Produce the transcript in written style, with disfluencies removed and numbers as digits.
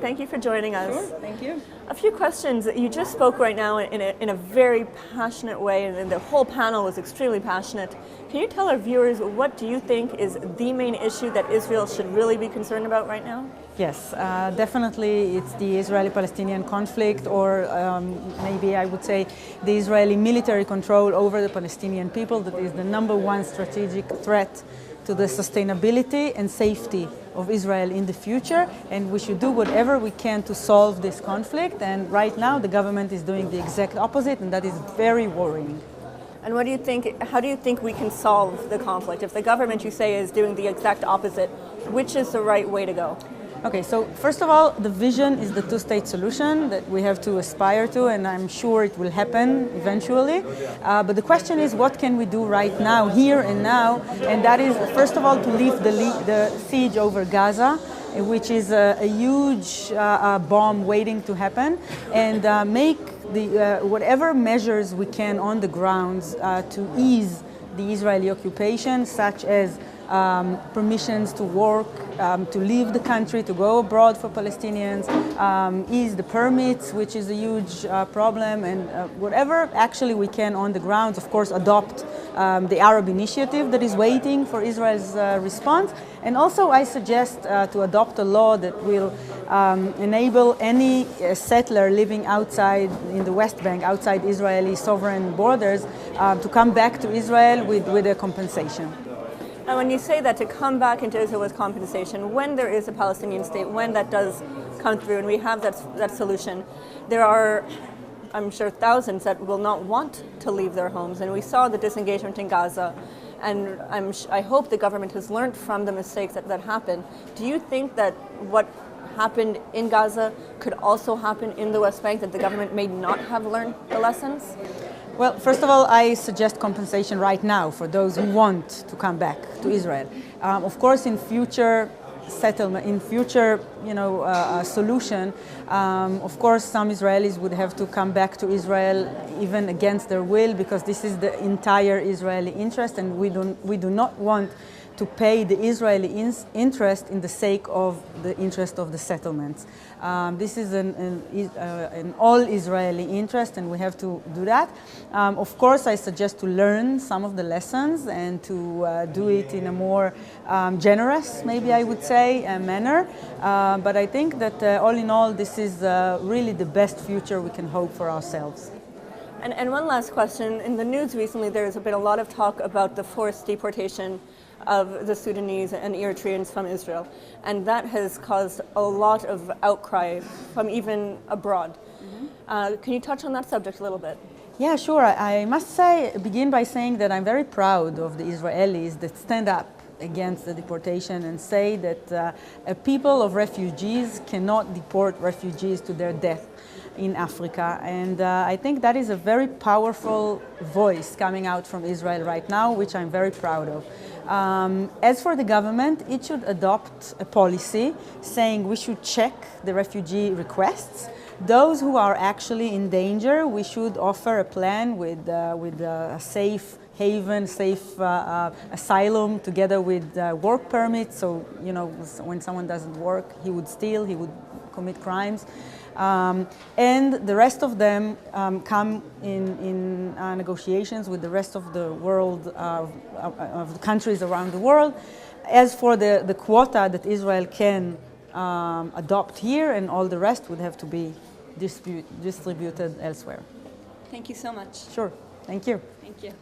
Thank you for joining us. Sure, thank you. A few questions. You just spoke right now in a very passionate way, and the whole panel was extremely passionate. Can you tell our viewers what do you think is the main issue that Israel should really be concerned about right now? Yes, definitely it's the Israeli-Palestinian conflict, or maybe I would say the Israeli military control over the Palestinian people that is the #1 strategic threat to the sustainability and safety of Israel in the future, and we should do whatever we can to solve this conflict, and right now the government is doing the exact opposite, and that is very worrying. And what do you think, how do you think we can solve the conflict? If the government, you say, is doing the exact opposite, which is the right way to go? Okay, so first of all, the vision is the two-state solution that we have to aspire to, and I'm sure it will happen eventually. But the question is, what can we do right now, here and now? And that is, first of all, to lift the siege over Gaza, which is a huge bomb waiting to happen, and make whatever measures we can on the grounds to ease the Israeli occupation, such as permissions to work, to leave the country, to go abroad for Palestinians, ease the permits, which is a huge problem, and whatever actually we can on the grounds, of course, adopt the Arab initiative that is waiting for Israel's response. And also I suggest to adopt a law that will enable any settler living outside in the West Bank, outside Israeli sovereign borders, to come back to Israel with a compensation. And when you say that, to come back into Israel with compensation, when there is a Palestinian state, when that does come through and we have that solution, there are, I'm sure, thousands that will not want to leave their homes. And we saw the disengagement in Gaza, and I hope the government has learned from the mistakes that happened. Do you think that what happened in Gaza could also happen in the West Bank, that the government may not have learned the lessons? Well, first of all, I suggest compensation right now for those who want to come back to Israel. Of course, in future settlement, in future, solution, of course, some Israelis would have to come back to Israel even against their will, because this is the entire Israeli interest, and we do not want to pay the Israeli interest in the sake of the interest of the settlements. This is an all-Israeli interest, and we have to do that. Of course, I suggest to learn some of the lessons and to do it in a more generous, maybe I would say, manner. But I think that all in all, this is really the best future we can hope for ourselves. And one last question. In the news recently, there's been a lot of talk about the forced deportation of the Sudanese and Eritreans from Israel, and that has caused a lot of outcry from even abroad. Mm-hmm. Can you touch on that subject a little bit? Yeah, sure. I must begin by saying that I'm very proud of the Israelis that stand up against the deportation and say that a people of refugees cannot deport refugees to their death in Africa. And I think that is a very powerful voice coming out from Israel right now, which I'm very proud of. As for the government, it should adopt a policy saying we should check the refugee requests. Those who are actually in danger, we should offer a plan with a safe haven, safe asylum, together with work permits. So, when someone doesn't work, he would steal, he would commit crimes. And the rest of them come in negotiations with the rest of the world, of the countries around the world. As for the quota that Israel can adopt here, and all the rest would have to be distributed elsewhere. Thank you so much. Sure. Thank you. Thank you.